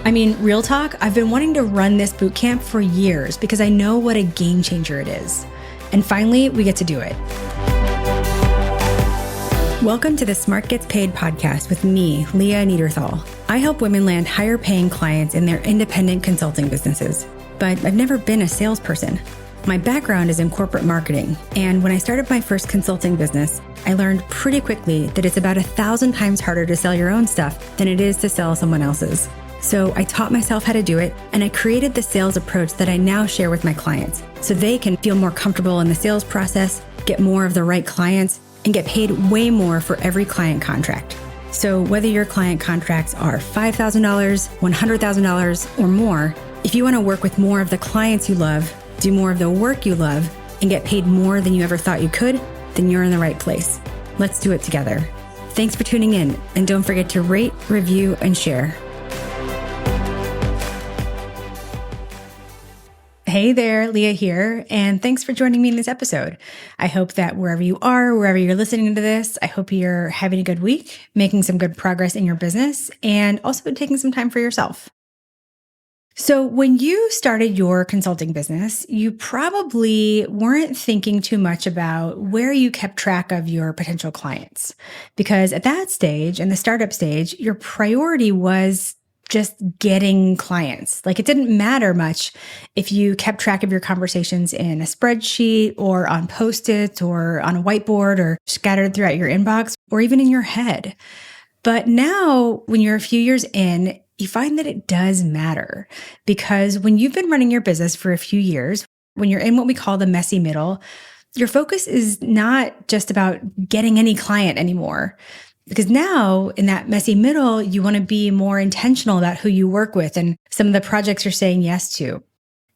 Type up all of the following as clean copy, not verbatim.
I mean, real talk, I've been wanting to run this bootcamp for years because I know what a game changer it is. And finally, we get to do it. Welcome to the Smart Gets Paid podcast with me, Leah Niederthal. I help women land higher paying clients in their independent consulting businesses, but I've never been a salesperson. My background is in corporate marketing, and when I started my first consulting business, I learned pretty quickly that it's about 1,000 times harder to sell your own stuff than it is to sell someone else's. So I taught myself how to do it, and I created the sales approach that I now share with my clients so they can feel more comfortable in the sales process, get more of the right clients, and get paid way more for every client contract. So whether your client contracts are $5,000, $100,000, or more, if you want to work with more of the clients you love, do more of the work you love, and get paid more than you ever thought you could, then you're in the right place. Let's do it together. Thanks for tuning in, and don't forget to rate, review, and share. Hey there, Leah here, and thanks for joining me in this episode. I hope that wherever you are, wherever you're listening to this, I hope you're having a good week, making some good progress in your business, and also taking some time for yourself. So when you started your consulting business, you probably weren't thinking too much about where you kept track of your potential clients, because at that stage, in the startup stage, your priority was just getting clients. Like, it didn't matter much if you kept track of your conversations in a spreadsheet or on Post-its or on a whiteboard or scattered throughout your inbox or even in your head. But now, when you're a few years in, you find that it does matter, because when you've been running your business for a few years, when you're in what we call the messy middle, your focus is not just about getting any client anymore. Because now in that messy middle, you want to be more intentional about who you work with and some of the projects you're saying yes to.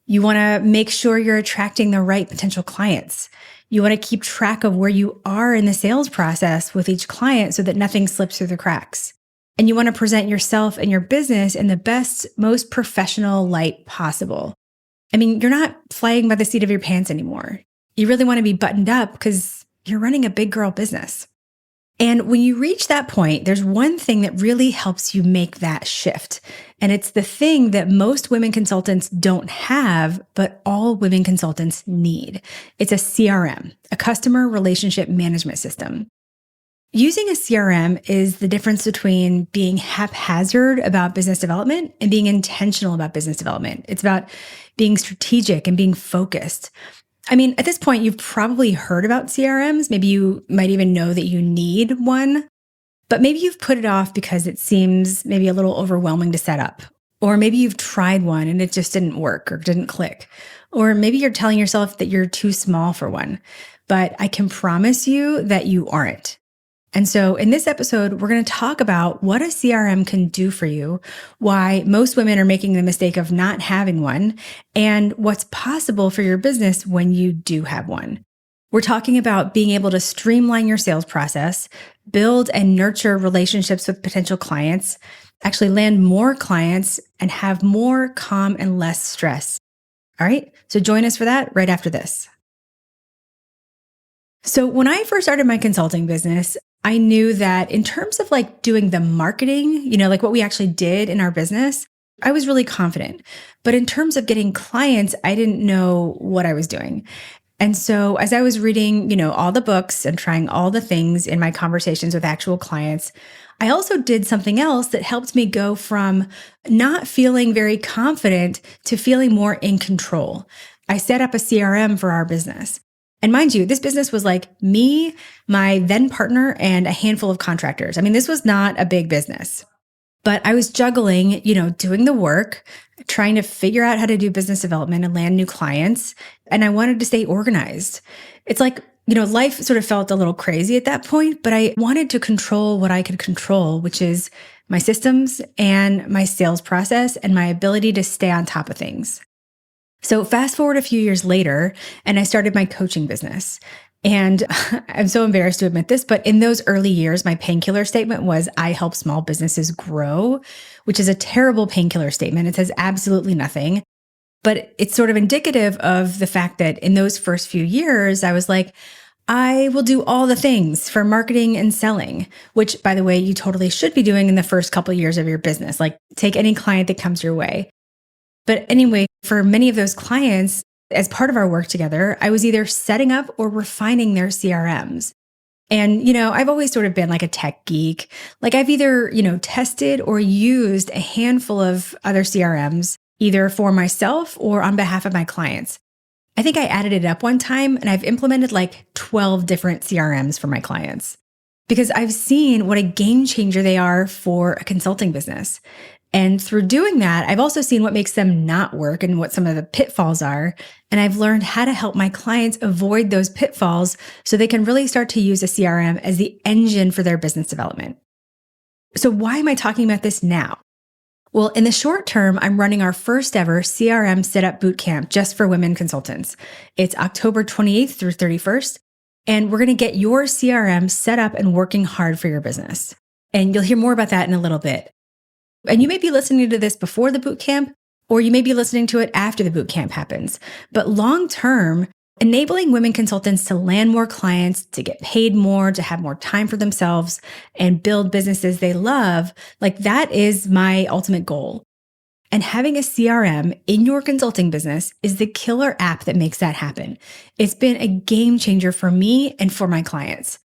You want to make sure you're attracting the right potential clients. You want to keep track of where you are in the sales process with each client so that nothing slips through the cracks. And you want to present yourself and your business in the best, most professional light possible. I mean, you're not flying by the seat of your pants anymore. You really want to be buttoned up because you're running a big girl business. And when you reach that point, there's one thing that really helps you make that shift. And it's the thing that most women consultants don't have, but all women consultants need. It's a CRM, a customer relationship management system. Using a CRM is the difference between being haphazard about business development and being intentional about business development. It's about being strategic and being focused. I mean, at this point, you've probably heard about CRMs. Maybe you might even know that you need one, but maybe you've put it off because it seems maybe a little overwhelming to set up. Or maybe you've tried one and it just didn't work or didn't click. Or maybe you're telling yourself that you're too small for one, but I can promise you that you aren't. And so in this episode, we're going to talk about what a CRM can do for you, why most women are making the mistake of not having one, and what's possible for your business when you do have one. We're talking about being able to streamline your sales process, build and nurture relationships with potential clients, actually land more clients, and have more calm and less stress. All right, so join us for that right after this. So when I first started my consulting business, I knew that in terms of like doing the marketing, like what we actually did in our business, I was really confident. But in terms of getting clients, I didn't know what I was doing. And so as I was reading, all the books and trying all the things in my conversations with actual clients, I also did something else that helped me go from not feeling very confident to feeling more in control. I set up a CRM for our business. And mind you, this business was like me, my then partner, and a handful of contractors. I mean, this was not a big business, but I was juggling, doing the work, trying to figure out how to do business development and land new clients. And I wanted to stay organized. It's like, life sort of felt a little crazy at that point, but I wanted to control what I could control, which is my systems and my sales process and my ability to stay on top of things. So fast forward a few years later, and I started my coaching business. And I'm so embarrassed to admit this, but in those early years, my painkiller statement was, I help small businesses grow, which is a terrible painkiller statement. It says absolutely nothing. But it's sort of indicative of the fact that in those first few years, I was like, I will do all the things for marketing and selling, which, by the way, you totally should be doing in the first couple of years of your business. Like, take any client that comes your way. But anyway, for many of those clients, as part of our work together, I was either setting up or refining their CRMs. And, I've always sort of been like a tech geek. Like, I've either, tested or used a handful of other CRMs, either for myself or on behalf of my clients. I think I added it up one time and I've implemented like 12 different CRMs for my clients because I've seen what a game changer they are for a consulting business. And through doing that, I've also seen what makes them not work and what some of the pitfalls are. And I've learned how to help my clients avoid those pitfalls so they can really start to use a CRM as the engine for their business development. So why am I talking about this now? Well, in the short term, I'm running our first ever CRM Setup Bootcamp just for women consultants. It's October 28th through 31st, and we're going to get your CRM set up and working hard for your business. And you'll hear more about that in a little bit. And you may be listening to this before the bootcamp, or you may be listening to it after the bootcamp happens. But long term, enabling women consultants to land more clients, to get paid more, to have more time for themselves, and build businesses they love, like that is my ultimate goal. And having a CRM in your consulting business is the killer app that makes that happen. It's been a game changer for me and for my clients.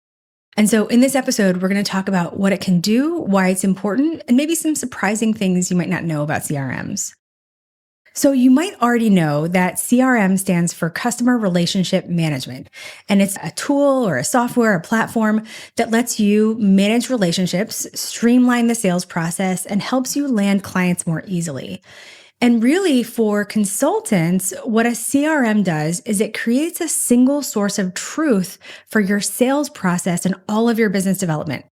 And so in this episode, we're going to talk about what it can do, why it's important, and maybe some surprising things you might not know about CRMs. So you might already know that CRM stands for Customer Relationship Management, and it's a tool or a software, a platform that lets you manage relationships, streamline the sales process, and helps you land clients more easily. And really for consultants, what a CRM does is it creates a single source of truth for your sales process and all of your business development.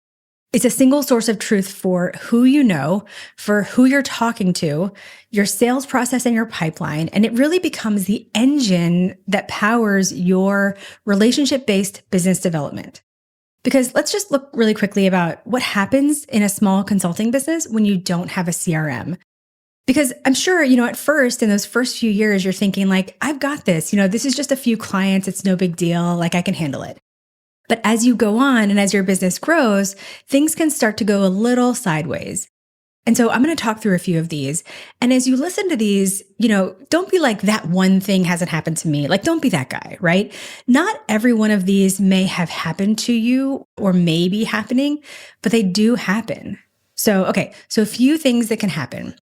It's a single source of truth for who you know, for who you're talking to, your sales process and your pipeline, and it really becomes the engine that powers your relationship-based business development. Because let's just look really quickly about what happens in a small consulting business when you don't have a CRM. Because I'm sure, at first, in those first few years, you're thinking like, I've got this, this is just a few clients, it's no big deal, like I can handle it. But as you go on and as your business grows, things can start to go a little sideways. And so I'm going to talk through a few of these. And as you listen to these, don't be like that one thing hasn't happened to me. Like, don't be that guy, right? Not every one of these may have happened to you or may be happening, but they do happen. So a few things that can happen.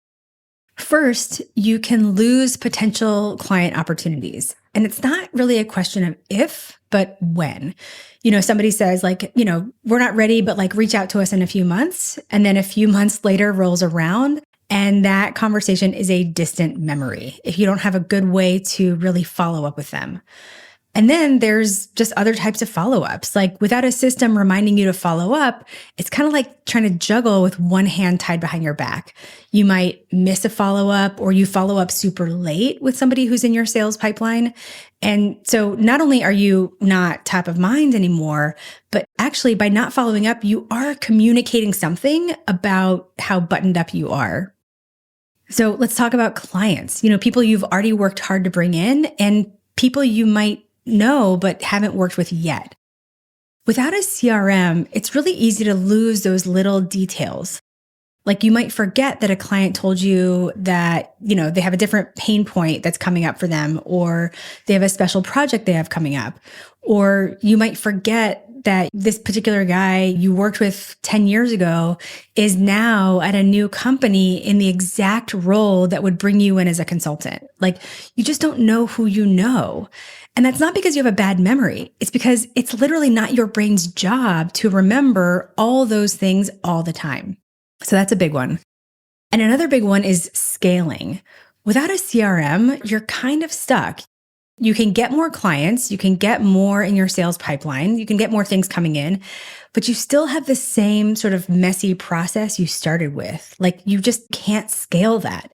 First, you can lose potential client opportunities. And it's not really a question of if, but when. Somebody says like, we're not ready, but like reach out to us in a few months. And then a few months later rolls around and that conversation is a distant memory if you don't have a good way to really follow up with them. And then there's just other types of follow-ups. Like without a system reminding you to follow up, it's kind of like trying to juggle with one hand tied behind your back. You might miss a follow-up or you follow up super late with somebody who's in your sales pipeline. And so not only are you not top of mind anymore, but actually by not following up, you are communicating something about how buttoned up you are. So let's talk about clients, people you've already worked hard to bring in and people you might know, but haven't worked with yet. Without a CRM, it's really easy to lose those little details. Like you might forget that a client told you that, they have a different pain point that's coming up for them, or they have a special project they have coming up. Or you might forget that this particular guy you worked with 10 years ago is now at a new company in the exact role that would bring you in as a consultant. Like you just don't know who you know. And that's not because you have a bad memory. It's because it's literally not your brain's job to remember all those things all the time. So that's a big one. And another big one is scaling. Without a CRM, you're kind of stuck. You can get more clients, you can get more in your sales pipeline, you can get more things coming in, but you still have the same sort of messy process you started with. Like you just can't scale that.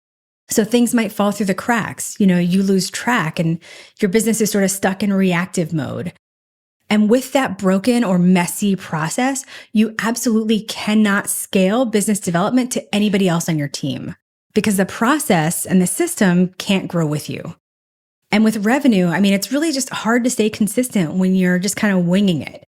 So things might fall through the cracks. You lose track and your business is sort of stuck in reactive mode. And with that broken or messy process, you absolutely cannot scale business development to anybody else on your team because the process and the system can't grow with you. And with revenue, I mean, it's really just hard to stay consistent when you're just kind of winging it.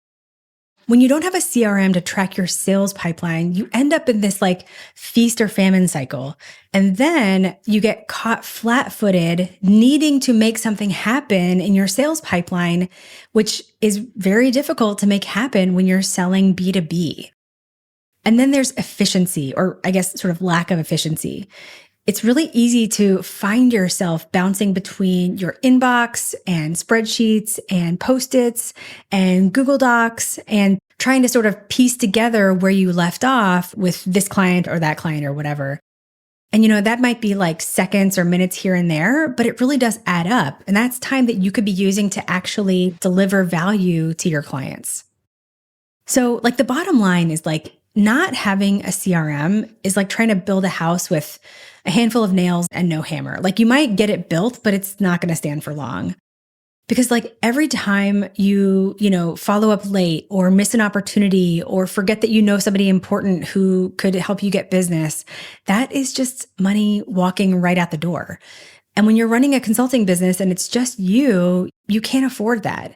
When you don't have a CRM to track your sales pipeline, you end up in this like feast or famine cycle. And then you get caught flat footed, needing to make something happen in your sales pipeline, which is very difficult to make happen when you're selling B2B. And then there's efficiency, or I guess sort of lack of efficiency. It's really easy to find yourself bouncing between your inbox and spreadsheets and Post-its and Google Docs and trying to sort of piece together where you left off with this client or that client or whatever. And that might be like seconds or minutes here and there, but it really does add up. And that's time that you could be using to actually deliver value to your clients. So like the bottom line is like not having a CRM is like trying to build a house with a handful of nails and no hammer. Like you might get it built, but it's not going to stand for long. Because like every time you follow up late or miss an opportunity or forget that you know somebody important who could help you get business, that is just money walking right out the door. And when you're running a consulting business and it's just you can't afford that.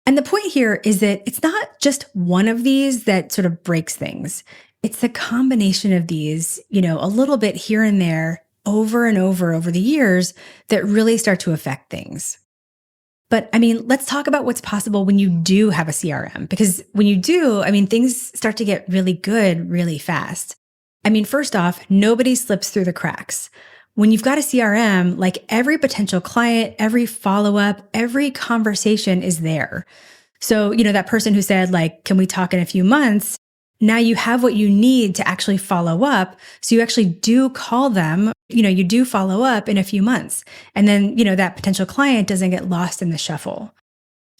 And the point here is that it's not just one of these that sort of breaks things. It's the combination of these, a little bit here and there over and over the years that really start to affect things. But I mean, let's talk about what's possible when you do have a CRM, because when you do, I mean, things start to get really good really fast. I mean, first off, nobody slips through the cracks. When you've got a CRM, like every potential client, every follow-up, every conversation is there. So, that person who said like, can we talk in a few months? Now you have what you need to actually follow up. So you actually do call them, you do follow up in a few months. And then, that potential client doesn't get lost in the shuffle.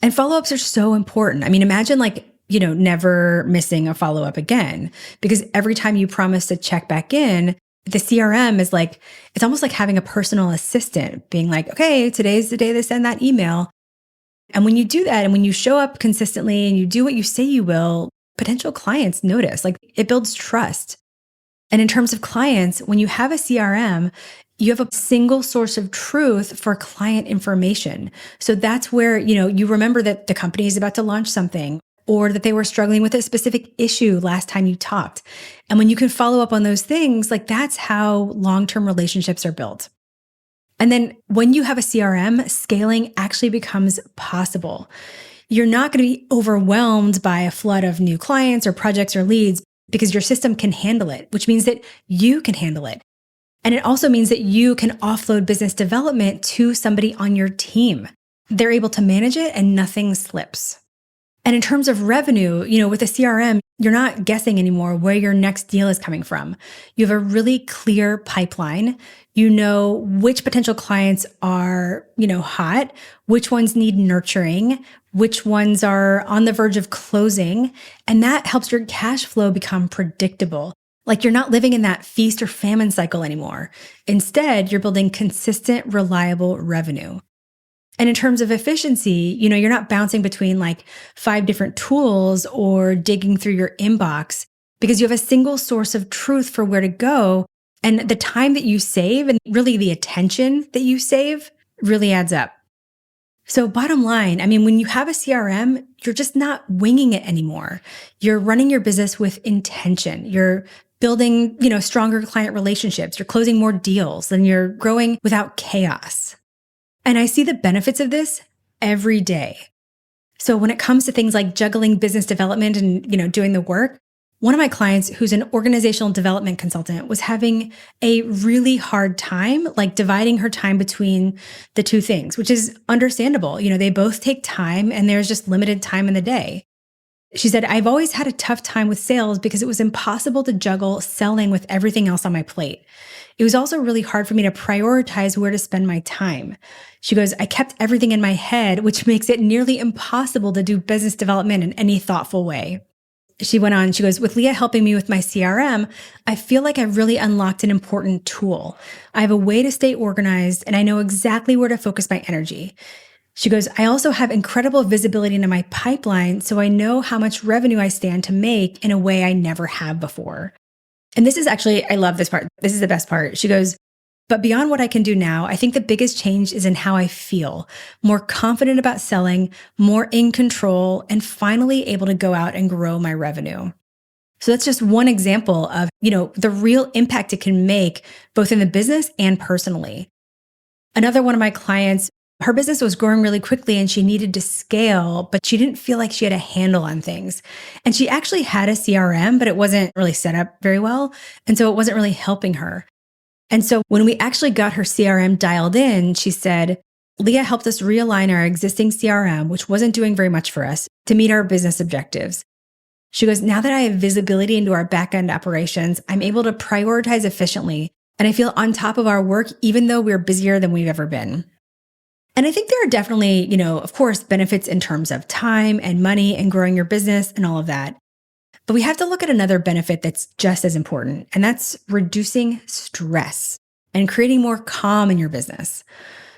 And follow-ups are so important. I mean, imagine like, never missing a follow-up again, because every time you promise to check back in, the CRM is like, it's almost like having a personal assistant being like, okay, today's the day they send that email. And when you do that, and when you show up consistently and you do what you say you will, potential clients notice, like it builds trust. And in terms of clients, when you have a CRM, you have a single source of truth for client information. So that's where, you remember that the company is about to launch something, or that they were struggling with a specific issue last time you talked. And when you can follow up on those things, like that's how long-term relationships are built. And then when you have a CRM, scaling actually becomes possible. You're not going to be overwhelmed by a flood of new clients or projects or leads because your system can handle it, which means that you can handle it. And it also means that you can offload business development to somebody on your team. They're able to manage it and nothing slips. And in terms of revenue, with a CRM, you're not guessing anymore where your next deal is coming from. You have a really clear pipeline. You know which potential clients are, hot, which ones need nurturing, which ones are on the verge of closing. And that helps your cash flow become predictable. Like you're not living in that feast or famine cycle anymore. Instead, you're building consistent, reliable revenue. And in terms of efficiency, you're not bouncing between like 5 different tools or digging through your inbox, because you have a single source of truth for where to go. And the time that you save and really the attention that you save really adds up. So bottom line, I mean, when you have a CRM, you're just not winging it anymore. You're running your business with intention. You're building, stronger client relationships. You're closing more deals, and you're growing without chaos. And I see the benefits of this every day. So when it comes to things like juggling business development and, doing the work, one of my clients who's an organizational development consultant was having a really hard time, like dividing her time between the two things, which is understandable. They both take time and there's just limited time in the day. She said, I've always had a tough time with sales because it was impossible to juggle selling with everything else on my plate. It was also really hard for me to prioritize where to spend my time. She goes, I kept everything in my head, which makes it nearly impossible to do business development in any thoughtful way. She went on, she goes, with Leah helping me with my CRM, I feel like I've really unlocked an important tool. I have a way to stay organized and I know exactly where to focus my energy. She goes, I also have incredible visibility into my pipeline, so I know how much revenue I stand to make in a way I never have before. And this is actually, I love this part. This is the best part. She goes, But beyond what I can do now, I think the biggest change is in how I feel, more confident about selling, more in control, and finally able to go out and grow my revenue. So that's just one example of, the real impact it can make both in the business and personally. Another one of my clients, her business was growing really quickly and she needed to scale, but she didn't feel like she had a handle on things. And she actually had a CRM, but it wasn't really set up very well. And so it wasn't really helping her. And so when we actually got her CRM dialed in, she said, Leah helped us realign our existing CRM, which wasn't doing very much for us, to meet our business objectives. She goes, now that I have visibility into our back-end operations, I'm able to prioritize efficiently, and I feel on top of our work, even though we're busier than we've ever been. And I think there are definitely, of course, benefits in terms of time and money and growing your business and all of that. But we have to look at another benefit that's just as important, and that's reducing stress and creating more calm in your business.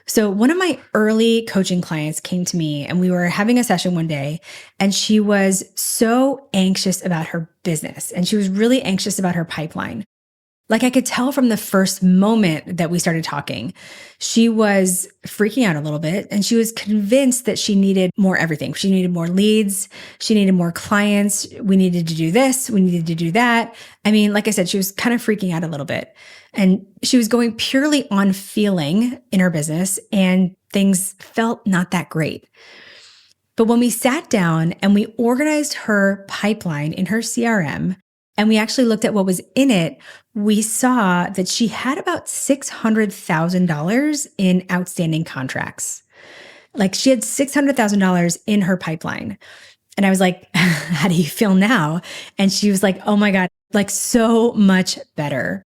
So one of my early coaching clients came to me and we were having a session one day, and she was so anxious about her business and she was really anxious about her pipeline. Like I could tell from the first moment that we started talking, she was freaking out a little bit and she was convinced that she needed more everything. She needed more leads. She needed more clients. We needed to do this. We needed to do that. I mean, like I said, she was kind of freaking out a little bit and she was going purely on feeling in her business and things felt not that great. But when we sat down and we organized her pipeline in her CRM, and we actually looked at what was in it, we saw that she had about $600,000 in outstanding contracts. Like she had $600,000 in her pipeline. And I was like, how do you feel now? And she was like, oh my God, like so much better.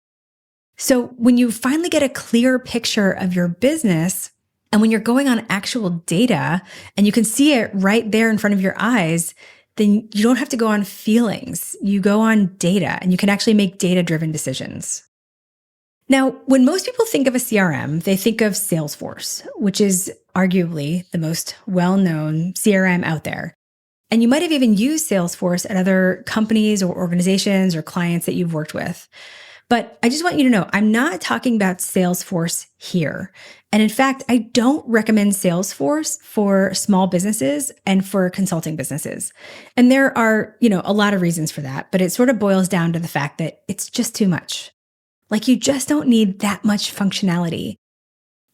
So when you finally get a clear picture of your business, and when you're going on actual data and you can see it right there in front of your eyes, then you don't have to go on feelings. You go on data and you can actually make data-driven decisions. Now, when most people think of a CRM, they think of Salesforce, which is arguably the most well-known CRM out there. And you might have even used Salesforce at other companies or organizations or clients that you've worked with. But I just want you to know, I'm not talking about Salesforce here. And in fact, I don't recommend Salesforce for small businesses and for consulting businesses. And there are, a lot of reasons for that, but it sort of boils down to the fact that it's just too much. Like you just don't need that much functionality.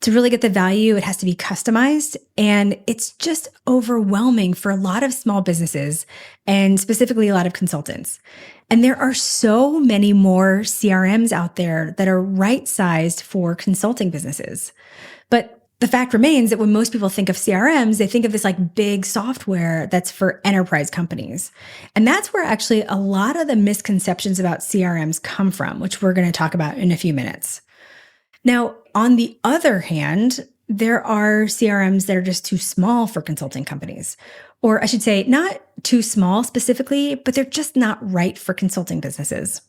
To really get the value, it has to be customized, and it's just overwhelming for a lot of small businesses and specifically a lot of consultants. And there are so many more CRMs out there that are right-sized for consulting businesses. But the fact remains that when most people think of CRMs, they think of this like big software that's for enterprise companies. And that's where actually a lot of the misconceptions about CRMs come from, which we're going to talk about in a few minutes. Now, on the other hand, there are CRMs that are just too small for consulting companies. Or I should say, not too small specifically, but they're just not right for consulting businesses.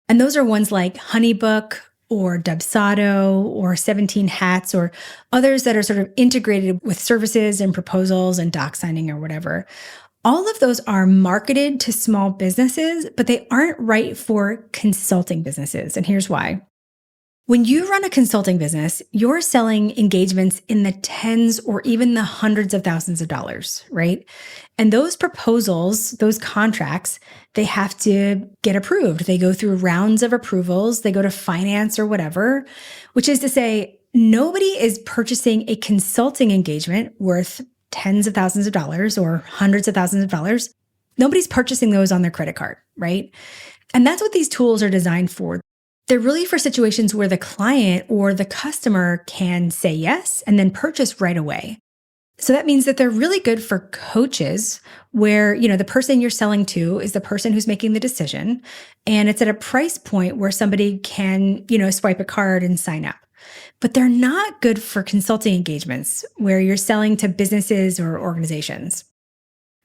And those are ones like Honeybook or Dubsado or 17 Hats or others that are sort of integrated with services and proposals and doc signing or whatever. All of those are marketed to small businesses, but they aren't right for consulting businesses. And here's why. When you run a consulting business, you're selling engagements in the tens or even the hundreds of thousands of dollars, right? And those proposals, those contracts, they have to get approved. They go through rounds of approvals. They go to finance or whatever, which is to say, nobody is purchasing a consulting engagement worth tens of thousands of dollars or hundreds of thousands of dollars. Nobody's purchasing those on their credit card, right? And that's what these tools are designed for. They're really for situations where the client or the customer can say yes and then purchase right away. So that means that they're really good for coaches where, the person you're selling to is the person who's making the decision. And it's at a price point where somebody can, swipe a card and sign up. But they're not good for consulting engagements where you're selling to businesses or organizations.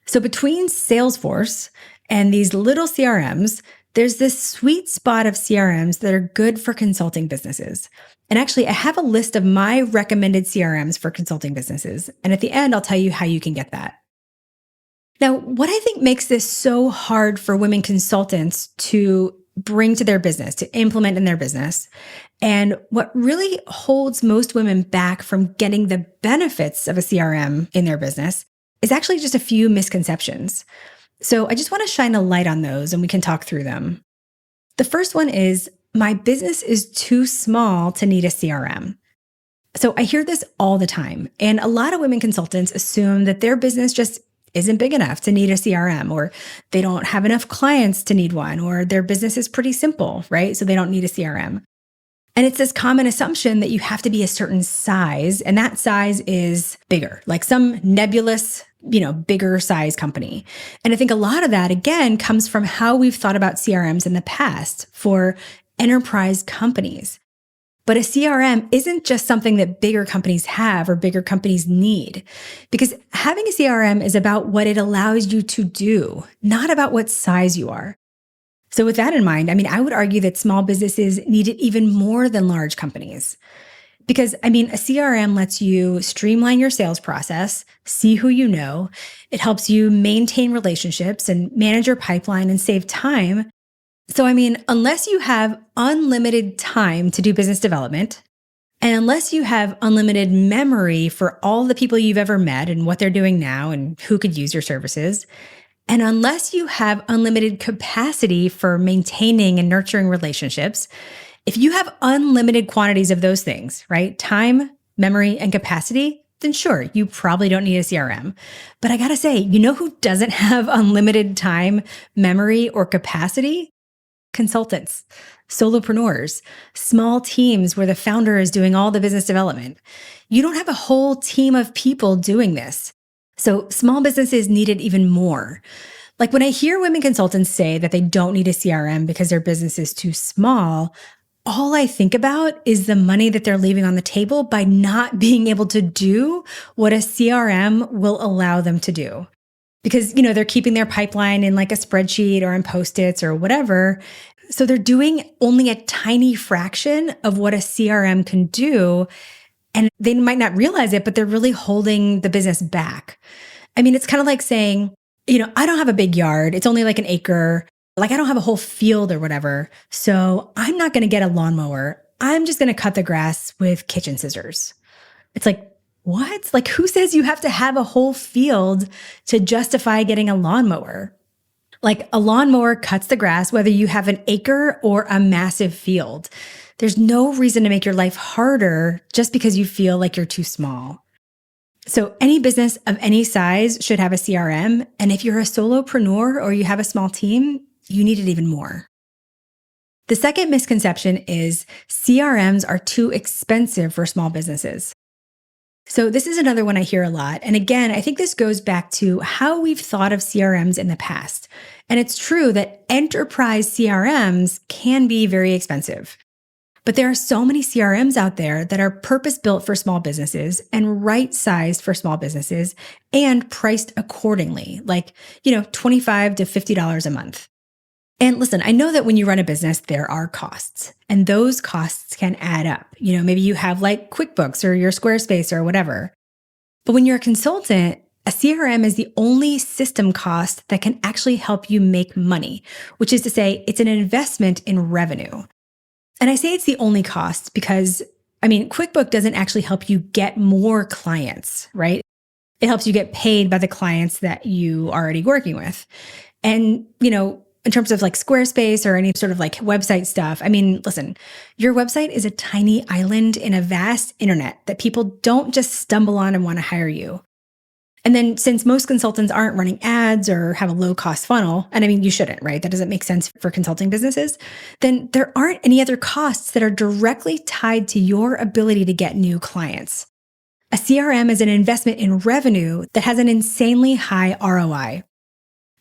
So between Salesforce and these little CRMs, there's this sweet spot of CRMs that are good for consulting businesses. And actually, I have a list of my recommended CRMs for consulting businesses. And at the end, I'll tell you how you can get that. Now, what I think makes this so hard for women consultants to bring to their business, to implement in their business. And what really holds most women back from getting the benefits of a CRM in their business is actually just a few misconceptions. So I just want to shine a light on those and we can talk through them. The first one is my business is too small to need a CRM. So I hear this all the time. And a lot of women consultants assume that their business just isn't big enough to need a CRM, or they don't have enough clients to need one, or their business is pretty simple, right? So they don't need a CRM. And it's this common assumption that you have to be a certain size, and that size is bigger, like some nebulous, bigger size company. And I think a lot of that, again, comes from how we've thought about CRMs in the past for enterprise companies. But a CRM isn't just something that bigger companies have or bigger companies need, because having a CRM is about what it allows you to do, not about what size you are. So with that in mind, I would argue that small businesses need it even more than large companies. Because, a CRM lets you streamline your sales process, see who you know. It helps you maintain relationships and manage your pipeline and save time. So, unless you have unlimited time to do business development, and unless you have unlimited memory for all the people you've ever met and what they're doing now and who could use your services, and unless you have unlimited capacity for maintaining and nurturing relationships, if you have unlimited quantities of those things, right? Time, memory, and capacity, then sure, you probably don't need a CRM. But I gotta say, you know who doesn't have unlimited time, memory, or capacity? Consultants, solopreneurs, small teams where the founder is doing all the business development. You don't have a whole team of people doing this. So small businesses need it even more. Like when I hear women consultants say that they don't need a CRM because their business is too small, all I think about is the money that they're leaving on the table by not being able to do what a CRM will allow them to do. Because, they're keeping their pipeline in like a spreadsheet or in Post-its or whatever. So they're doing only a tiny fraction of what a CRM can do. And they might not realize it, but they're really holding the business back. It's kind of like saying, I don't have a big yard. It's only like an acre. Like I don't have a whole field or whatever. So I'm not going to get a lawnmower. I'm just going to cut the grass with kitchen scissors. It's like, what? Like who says you have to have a whole field to justify getting a lawnmower? Like a lawnmower cuts the grass, whether you have an acre or a massive field. There's no reason to make your life harder just because you feel like you're too small. So any business of any size should have a CRM. And if you're a solopreneur or you have a small team, you need it even more. The second misconception is CRMs are too expensive for small businesses. So this is another one I hear a lot. And again, I think this goes back to how we've thought of CRMs in the past. And it's true that enterprise CRMs can be very expensive. But there are so many CRMs out there that are purpose-built for small businesses and right-sized for small businesses and priced accordingly, like, $25 to $50 a month. And listen, I know that when you run a business, there are costs, and those costs can add up. Maybe you have like QuickBooks or your Squarespace or whatever. But when you're a consultant, a CRM is the only system cost that can actually help you make money, which is to say it's an investment in revenue. And I say it's the only cost because, QuickBooks doesn't actually help you get more clients, right? It helps you get paid by the clients that you are already working with. And, in terms of like Squarespace or any sort of like website stuff, listen, your website is a tiny island in a vast internet that people don't just stumble on and want to hire you. And then since most consultants aren't running ads or have a low cost funnel, and you shouldn't, right? That doesn't make sense for consulting businesses. Then there aren't any other costs that are directly tied to your ability to get new clients. A CRM is an investment in revenue that has an insanely high ROI.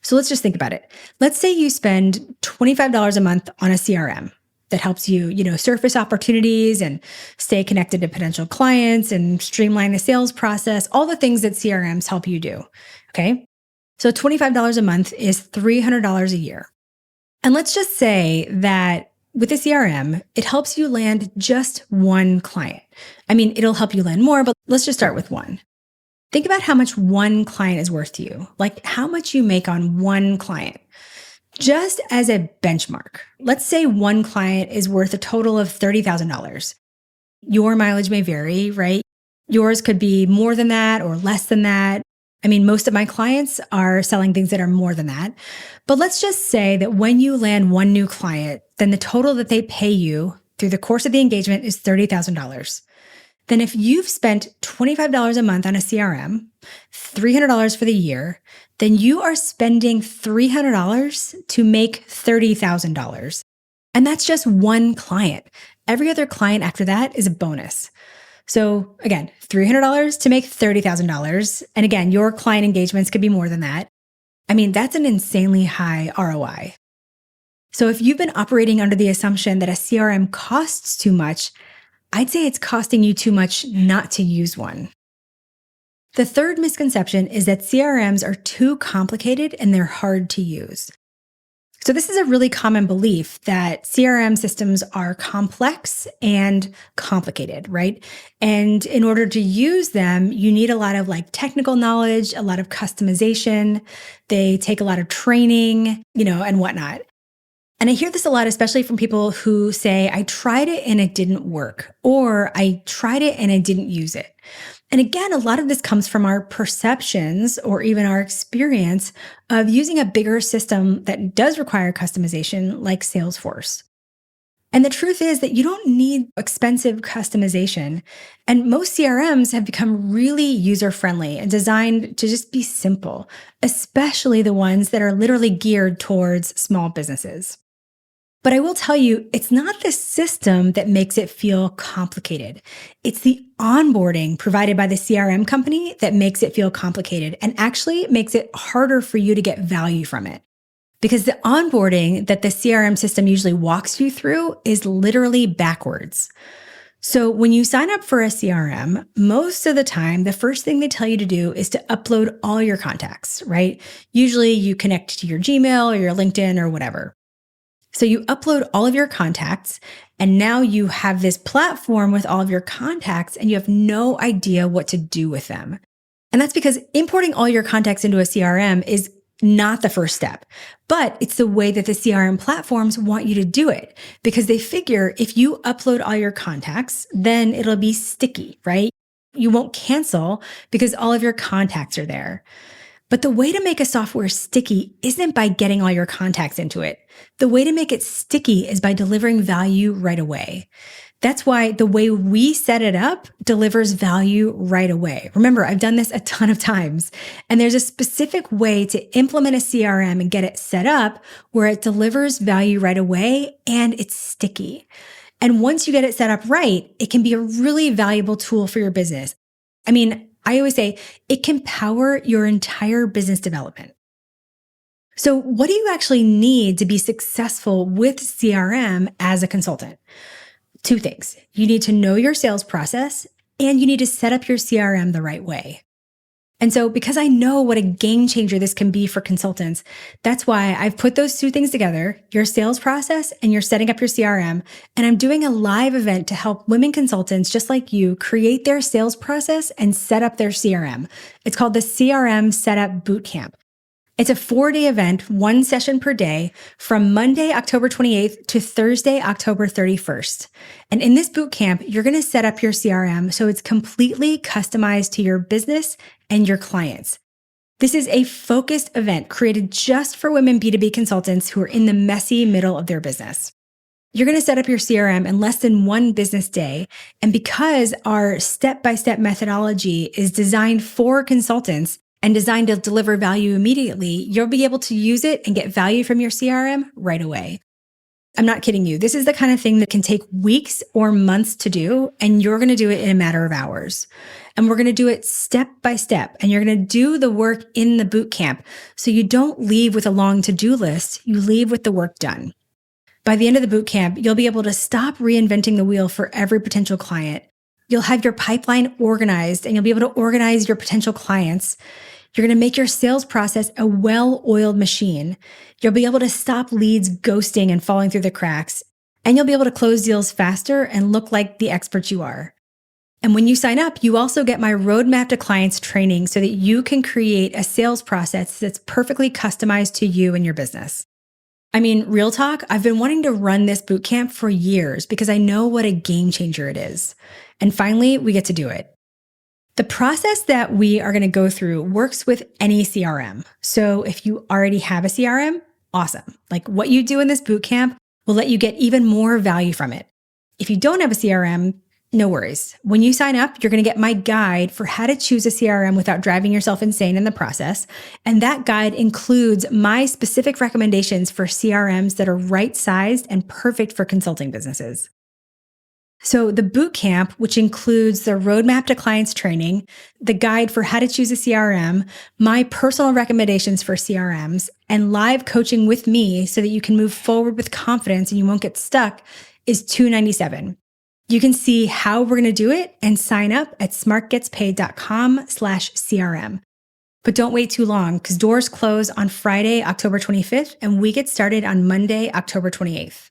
So let's just think about it. Let's say you spend $25 a month on a CRM that helps you, surface opportunities and stay connected to potential clients and streamline the sales process, all the things that CRMs help you do. Okay. So $25 a month is $300 a year. And let's just say that with a CRM, it helps you land just one client. It'll help you land more, but let's just start with one. Think about how much one client is worth to you, like how much you make on one client. Just as a benchmark, let's say one client is worth a total of $30,000. Your mileage may vary, right? Yours could be more than that or less than that. I mean, most of my clients are selling things that are more than that. But let's just say that when you land one new client, then the total that they pay you through the course of the engagement is $30,000. Then if you've spent $25 a month on a CRM, $300 for the year, then you are spending $300 to make $30,000. And that's just one client. Every other client after that is a bonus. So again, $300 to make $30,000. And again, your client engagements could be more than that. I mean, that's an insanely high ROI. So if you've been operating under the assumption that a CRM costs too much, I'd say it's costing you too much not to use one. The third misconception is that CRMs are too complicated and they're hard to use. So this is a really common belief that CRM systems are complex and complicated, right? And in order to use them, you need a lot of technical knowledge, a lot of customization. They take a lot of training, and whatnot. And I hear this a lot, especially from people who say, I tried it and it didn't work, or I tried it and I didn't use it. And again, a lot of this comes from our perceptions or even our experience of using a bigger system that does require customization, like Salesforce. And the truth is that you don't need expensive customization. And most CRMs have become really user-friendly and designed to just be simple, especially the ones that are literally geared towards small businesses. But I will tell you, it's not the system that makes it feel complicated. It's the onboarding provided by the CRM company that makes it feel complicated and actually makes it harder for you to get value from it. Because the onboarding that the CRM system usually walks you through is literally backwards. So when you sign up for a CRM, most of the time, the first thing they tell you to do is to upload all your contacts, right? Usually you connect to your Gmail or your LinkedIn or whatever. So you upload all of your contacts, and now you have this platform with all of your contacts, and you have no idea what to do with them. And that's because importing all your contacts into a CRM is not the first step, but it's the way that the CRM platforms want you to do it, because they figure if you upload all your contacts, then it'll be sticky, right? You won't cancel because all of your contacts are there. But the way to make a software sticky isn't by getting all your contacts into it. The way to make it sticky is by delivering value right away. That's why the way we set it up delivers value right away. Remember, I've done this a ton of times, and there's a specific way to implement a CRM and get it set up where it delivers value right away and it's sticky. And once you get it set up right, it can be a really valuable tool for your business. I mean, I always say it can power your entire business development. So what do you actually need to be successful with CRM as a consultant? Two things. You need to know your sales process, and you need to set up your CRM the right way. And so because I know what a game changer this can be for consultants, that's why I've put those two things together, your sales process and you're setting up your CRM. And I'm doing a live event to help women consultants just like you create their sales process and set up their CRM. It's called the CRM Setup Bootcamp. It's a 4-day event, 1 session per day, from Monday, October 28th to Thursday, October 31st. And in this boot camp, you're going to set up your CRM so it's completely customized to your business and your clients. This is a focused event created just for women B2B consultants who are in the messy middle of their business. You're going to set up your CRM in less than 1 business day. And because our step-by-step methodology is designed for consultants, and designed to deliver value immediately, you'll be able to use it and get value from your CRM right away. I'm not kidding you. This is the kind of thing that can take weeks or months to do, and you're going to do it in a matter of hours. And we're going to do it step by step, and you're going to do the work in the boot camp. So you don't leave with a long to-do list, you leave with the work done. By the end of the boot camp, you'll be able to stop reinventing the wheel for every potential client. You'll have your pipeline organized, and you'll be able to organize your potential clients. You're going to make your sales process a well-oiled machine. You'll be able to stop leads ghosting and falling through the cracks. And you'll be able to close deals faster and look like the expert you are. And when you sign up, you also get my roadmap to clients training so that you can create a sales process that's perfectly customized to you and your business. I mean, real talk, I've been wanting to run this bootcamp for years because I know what a game changer it is. And finally, we get to do it. The process that we are going to go through works with any CRM. So if you already have a CRM, awesome. Like what you do in this bootcamp will let you get even more value from it. If you don't have a CRM, no worries. When you sign up, you're going to get my guide for how to choose a CRM without driving yourself insane in the process. And that guide includes my specific recommendations for CRMs that are right-sized and perfect for consulting businesses. So the bootcamp, which includes the roadmap to clients training, the guide for how to choose a CRM, my personal recommendations for CRMs, and live coaching with me so that you can move forward with confidence and you won't get stuck, is $297. You can see how we're going to do it and sign up at smartgetspaid.com/CRM. But don't wait too long because doors close on Friday, October 25th, and we get started on Monday, October 28th.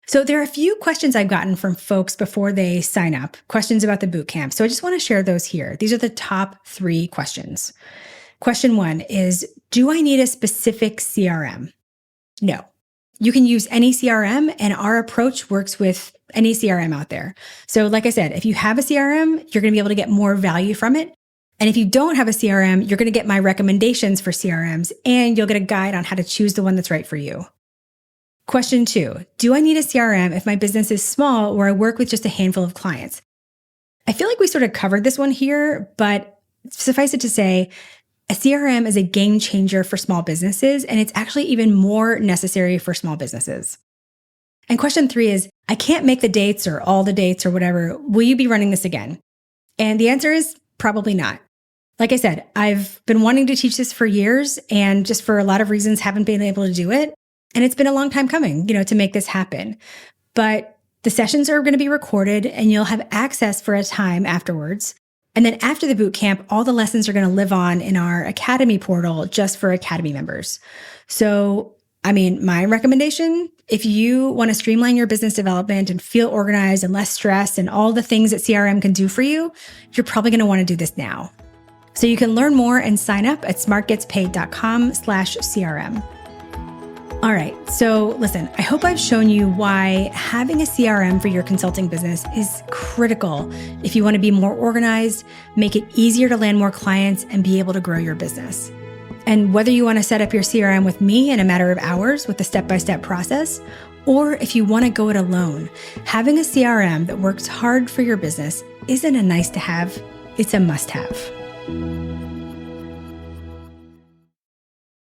So there are a few questions I've gotten from folks before they sign up, questions about the bootcamp. So I just want to share those here. These are the top 3 questions. Question 1 is, do I need a specific CRM? No. You can use any CRM, and our approach works with any CRM out there. So like I said, if you have a CRM, you're going to be able to get more value from it. And if you don't have a CRM, you're going to get my recommendations for CRMs, and you'll get a guide on how to choose the one that's right for you. Question 2, do I need a CRM if my business is small or I work with just a handful of clients? I feel like we sort of covered this one here, but suffice it to say, a CRM is a game changer for small businesses, and it's actually even more necessary for small businesses. And question 3 is, I can't make the dates or all the dates or whatever. Will you be running this again? And the answer is probably not. Like I said, I've been wanting to teach this for years and just for a lot of reasons haven't been able to do it. And it's been a long time coming, to make this happen. But the sessions are going to be recorded and you'll have access for a time afterwards. And then after the bootcamp, all the lessons are going to live on in our Academy portal just for Academy members. So, my recommendation, if you want to streamline your business development and feel organized and less stressed and all the things that CRM can do for you, you're probably going to want to do this now. So you can learn more and sign up at smartgetspaid.com/CRM. All right, so listen, I hope I've shown you why having a CRM for your consulting business is critical if you want to be more organized, make it easier to land more clients, and be able to grow your business. And whether you want to set up your CRM with me in a matter of hours with a step-by-step process, or if you want to go it alone, having a CRM that works hard for your business isn't a nice to have, it's a must-have.